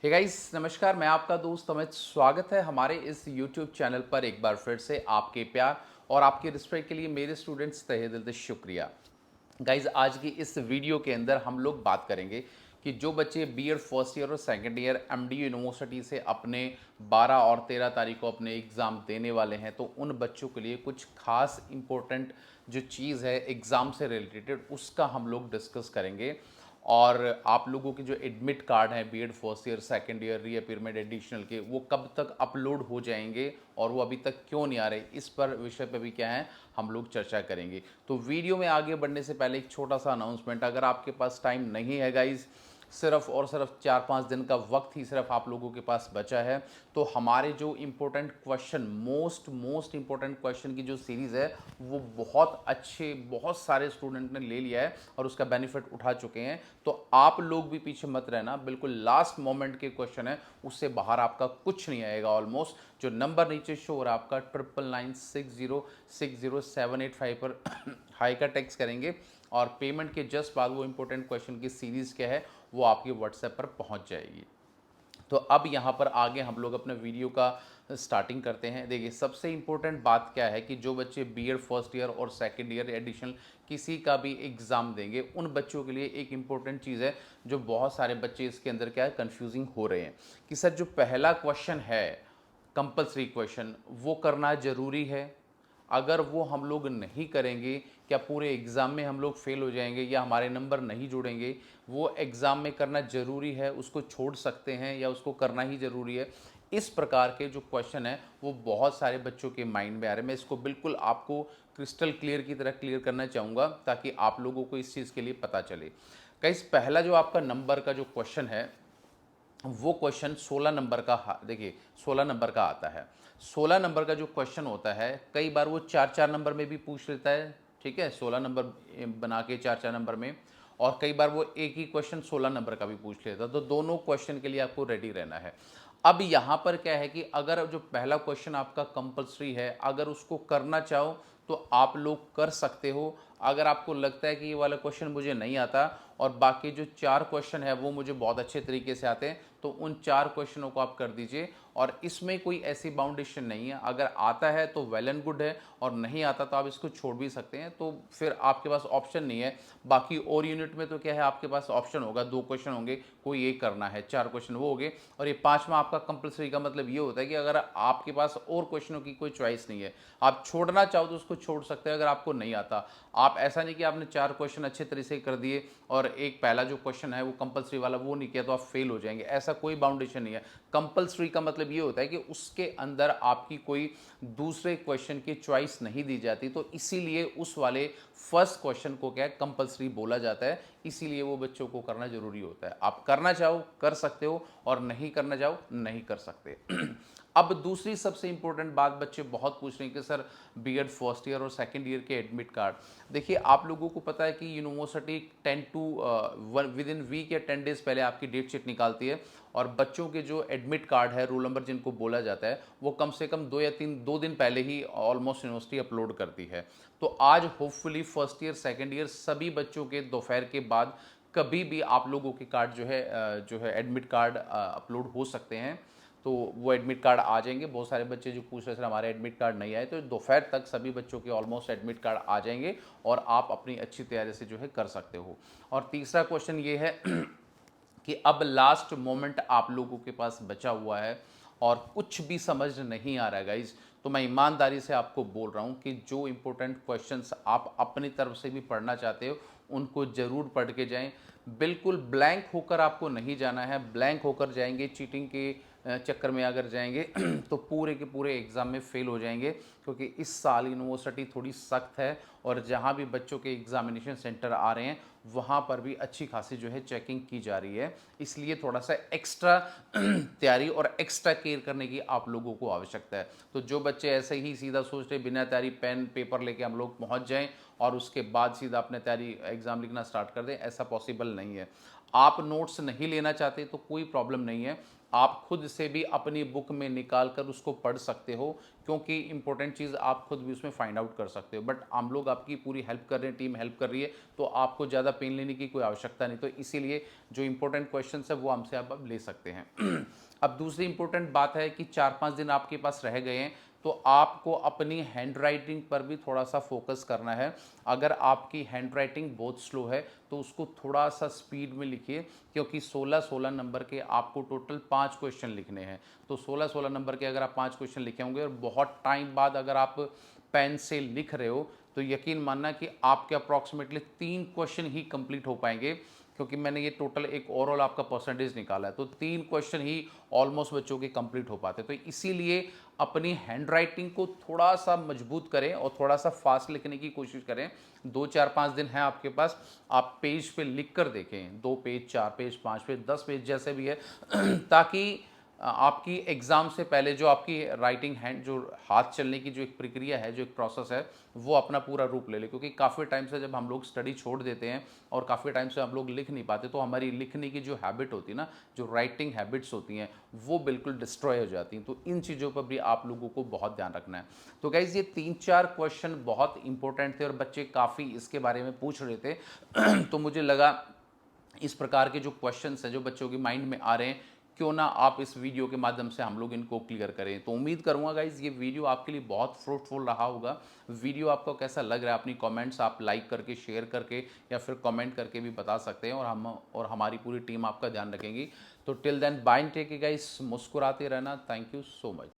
Hey guys, नमस्कार। मैं आपका दोस्त अमित। स्वागत है हमारे इस YouTube चैनल पर एक बार फिर से। आपके प्यार और आपके रिस्पेक्ट के लिए मेरे स्टूडेंट्स तहे दिल से शुक्रिया। गाइज, आज की इस वीडियो के अंदर हम लोग बात करेंगे कि जो बच्चे बीएड फर्स्ट ईयर और सेकंड ईयर एमडी यूनिवर्सिटी से अपने 12 और 13 तारीख को अपने एग्ज़ाम देने वाले हैं, तो उन बच्चों के लिए कुछ खास इंपॉर्टेंट जो चीज़ है एग्ज़ाम से रिलेटेड उसका हम लोग डिस्कस करेंगे। और आप लोगों के जो एडमिट कार्ड हैं BEd first year second year reappearment additional के, वो कब तक अपलोड हो जाएंगे और वो अभी तक क्यों नहीं आ रहे, इस पर विषय पर भी क्या है हम लोग चर्चा करेंगे। तो वीडियो में आगे बढ़ने से पहले एक छोटा सा अनाउंसमेंट, अगर आपके पास टाइम नहीं है गाइज, सिर्फ और सिर्फ 4-5 दिन का वक्त ही सिर्फ आप लोगों के पास बचा है, तो हमारे जो important question, most important question की जो सीरीज़ है वो बहुत अच्छे, बहुत सारे स्टूडेंट ने ले लिया है और उसका बेनिफिट उठा चुके हैं। तो आप लोग भी पीछे मत रहना, बिल्कुल लास्ट मोमेंट के क्वेश्चन है, उससे बाहर आपका कुछ नहीं आएगा ऑलमोस्ट। जो नंबर नीचे शो हो रहा है आपका 9996060785 पर हाई का टेक्स्ट करेंगे और पेमेंट के जस्ट बाद वो इंपॉर्टेंट क्वेश्चन की सीरीज़ क्या है वो आपके व्हाट्सएप पर पहुंच जाएगी। तो अब यहाँ पर आगे हम लोग अपने वीडियो का स्टार्टिंग करते हैं। देखिए, सबसे इम्पोर्टेंट बात क्या है कि जो बच्चे बीएड फर्स्ट ईयर और सेकंड ईयर एडिशनल किसी का भी एग्ज़ाम देंगे, उन बच्चों के लिए एक इम्पोर्टेंट चीज़ है जो बहुत सारे बच्चे इसके अंदर क्या है कंफ्यूजिंग हो रहे हैं कि सर जो पहला क्वेश्चन है कंपलसरी क्वेश्चन, वो करना ज़रूरी है। अगर वो हम लोग नहीं करेंगे, क्या पूरे एग्ज़ाम में हम लोग फेल हो जाएंगे या हमारे नंबर नहीं जुड़ेंगे? वो एग्ज़ाम में करना ज़रूरी है, उसको छोड़ सकते हैं या उसको करना ही ज़रूरी है? इस प्रकार के जो क्वेश्चन है वो बहुत सारे बच्चों के माइंड में आ रहे हैं। मैं इसको बिल्कुल आपको क्रिस्टल क्लियर की तरह क्लियर करना चाहूँगा ताकि आप लोगों को इस चीज़ के लिए पता चले। गाइस, पहला जो आपका नंबर का जो क्वेश्चन है वो क्वेश्चन 16 नंबर का, देखिए 16 नंबर का आता है। 16 नंबर का जो क्वेश्चन होता है, कई बार वो 4-4 नंबर में भी पूछ लेता है, ठीक है, 16 नंबर बना के 4-4 नंबर में, और कई बार वो एक ही क्वेश्चन 16 नंबर का भी पूछ लेता है। तो दोनों क्वेश्चन के लिए आपको रेडी रहना है। अब यहाँ पर क्या है कि अगर जो पहला क्वेश्चन आपका कंपलसरी है, अगर उसको करना चाहो तो आप लोग कर सकते हो। अगर आपको लगता है कि ये वाला क्वेश्चन मुझे नहीं आता और बाकी जो 4 क्वेश्चन है वो मुझे बहुत अच्छे तरीके से आते हैं, तो उन 4 क्वेश्चनों को आप कर दीजिए। और इसमें कोई ऐसी बाउंडेशन नहीं है, अगर आता है तो वेल एंड गुड है और नहीं आता तो आप इसको छोड़ भी सकते हैं। तो फिर आपके पास ऑप्शन नहीं है। बाकी और यूनिट में तो क्या है, आपके पास ऑप्शन होगा, 2 क्वेश्चन होंगे, कोई एक करना है, 4 क्वेश्चन वो हो गए और ये 5वां आपका कंपलसरी का मतलब ये होता है कि अगर आपके पास और क्वेश्चनों की कोई चॉइस नहीं है, आप छोड़ना चाहो तो उसको छोड़ सकते हैं अगर आपको नहीं आता। आप ऐसा नहीं कि आपने 4 क्वेश्चन अच्छे तरीके से कर दिए और एक पहला जो क्वेश्चन है वो कंपलसरी वाला वो नहीं किया तो आप फेल हो जाएंगे, ऐसा कोई बाउंडेशन नहीं है। कंपलसरी का मतलब ये होता है कि उसके अंदर आपकी कोई दूसरे क्वेश्चन की चॉइस नहीं दी जाती, तो इसीलिए उस वाले फर्स्ट क्वेश्चन को क्या है कंपलसरी बोला जाता है। इसीलिए वो बच्चों को करना जरूरी होता है। आप करना चाहो कर सकते हो और नहीं करना चाहो नहीं कर सकते। अब दूसरी सबसे इंपॉर्टेंट बात बच्चे बहुत पूछ रहे हैं कि सर बीएड फर्स्ट ईयर और सेकंड ईयर के एडमिट कार्ड, देखिए आप लोगों को पता है कि university 10 to within week या 10 डेज पहले आपकी डेट शीट निकालती है और बच्चों के जो एडमिट कार्ड है, रोल नंबर जिनको बोला जाता है, वो कम से कम 2 दिन पहले ही ऑलमोस्ट यूनिवर्सिटी अपलोड करती है। तो आज hopefully first year second year सभी बच्चों के दोपहर के बाद कभी भी आप लोगों के कार्ड जो है एडमिट कार्ड अपलोड हो सकते हैं। तो वो एडमिट कार्ड आ जाएंगे। बहुत सारे बच्चे जो पूछ रहे थे हमारे एडमिट कार्ड नहीं आए, तो दोपहर तक सभी बच्चों के ऑलमोस्ट एडमिट कार्ड आ जाएंगे और आप अपनी अच्छी तैयारी से जो है कर सकते हो। और तीसरा क्वेश्चन ये है कि अब लास्ट मोमेंट आप लोगों के पास बचा हुआ है और कुछ भी समझ नहीं आ रहा है गाइज, तो मैं ईमानदारी से आपको बोल रहा हूँ कि जो इंपॉर्टेंट क्वेश्चंस आप अपनी तरफ से भी पढ़ना चाहते हो उनको ज़रूर पढ़ के जाएं। बिल्कुल ब्लैंक होकर आपको नहीं जाना है। ब्लैंक होकर जाएंगे, चीटिंग के चक्कर में अगर जाएंगे तो पूरे के पूरे एग्ज़ाम में फेल हो जाएंगे, क्योंकि इस साल यूनिवर्सिटी थोड़ी सख्त है और जहाँ भी बच्चों के एग्जामिनेशन सेंटर आ रहे हैं वहाँ पर भी अच्छी खासी जो है चेकिंग की जा रही है। इसलिए थोड़ा सा एक्स्ट्रा तैयारी और एक्स्ट्रा केयर करने की आप लोगों को आवश्यकता है। तो जो बच्चे ऐसे ही सीधा सोच रहे बिना तैयारी पेन पेपर लेके हम लोग पहुँच जाएं और उसके बाद सीधा अपने तैयारी एग्ज़ाम लिखना स्टार्ट कर दें, ऐसा पॉसिबल नहीं है। आप नोट्स नहीं लेना चाहते तो कोई प्रॉब्लम नहीं है, आप खुद से भी अपनी बुक में निकाल कर उसको पढ़ सकते हो, क्योंकि इंपॉर्टेंट चीज़ आप खुद भी उसमें फाइंड आउट कर सकते हो। बट हम लोग आपकी पूरी हेल्प कर रहे हैं, टीम हेल्प कर रही है, तो आपको ज़्यादा पेन लेने की कोई आवश्यकता नहीं। तो इसीलिए जो इंपॉर्टेंट क्वेश्चन है वो हमसे आप अब ले सकते हैं। अब दूसरी इंपॉर्टेंट बात है कि 4-5 दिन आपके पास रह गए हैं, तो आपको अपनी हैंड राइटिंग पर भी थोड़ा सा फोकस करना है। अगर आपकी हैंड राइटिंग बहुत स्लो है तो उसको थोड़ा सा स्पीड में लिखिए, क्योंकि 16-16 नंबर के आपको टोटल 5 क्वेश्चन लिखने हैं। तो 16-16 नंबर के अगर आप 5 क्वेश्चन लिखे होंगे और बहुत टाइम बाद अगर आप पेन से लिख रहे हो, तो यकीन मानना कि आपके अप्रॉक्सीमेटली 3 क्वेश्चन ही कंप्लीट हो पाएंगे, क्योंकि मैंने ये टोटल एक ओवरऑल आपका परसेंटेज निकाला है, तो 3 क्वेश्चन ही ऑलमोस्ट बच्चों के कंप्लीट हो पाते। तो इसीलिए अपनी हैंड राइटिंग को थोड़ा सा मजबूत करें और थोड़ा सा फास्ट लिखने की कोशिश करें। 2-4-5 दिन है आपके पास, आप पेज पे लिख कर देखें, 2 पेज, 4 पेज, 5 पेज, 10 पेज जैसे भी है, ताकि आपकी एग्ज़ाम से पहले जो आपकी राइटिंग हैंड, जो हाथ चलने की जो एक प्रक्रिया है, जो एक प्रोसेस है, वो अपना पूरा रूप ले ले। क्योंकि काफ़ी टाइम से जब हम लोग स्टडी छोड़ देते हैं और काफ़ी टाइम से हम लोग लिख नहीं पाते, तो हमारी लिखने की जो हैबिट होती है ना, जो राइटिंग हैबिट्स होती हैं, वो बिल्कुल डिस्ट्रॉय हो जाती हैं। तो इन चीज़ों पर भी आप लोगों को बहुत ध्यान रखना है। तो गाइज़ ये 3-4 क्वेश्चन बहुत इंपॉर्टेंट थे और बच्चे काफ़ी इसके बारे में पूछ रहे थे। तो मुझे लगा इस प्रकार के जो क्वेश्चंस हैं जो बच्चों के माइंड में आ रहे हैं, क्यों ना आप इस वीडियो के माध्यम से हम लोग इनको क्लियर करें। तो उम्मीद करूंगा गाइज ये वीडियो आपके लिए बहुत फ्रूटफुल रहा होगा। वीडियो आपको कैसा लग रहा है, अपनी कमेंट्स आप लाइक करके, शेयर करके या फिर कमेंट करके भी बता सकते हैं, और हमारी पूरी टीम आपका ध्यान रखेंगी। तो till then bye, take care guys, मुस्कुराते रहना। Thank you so much.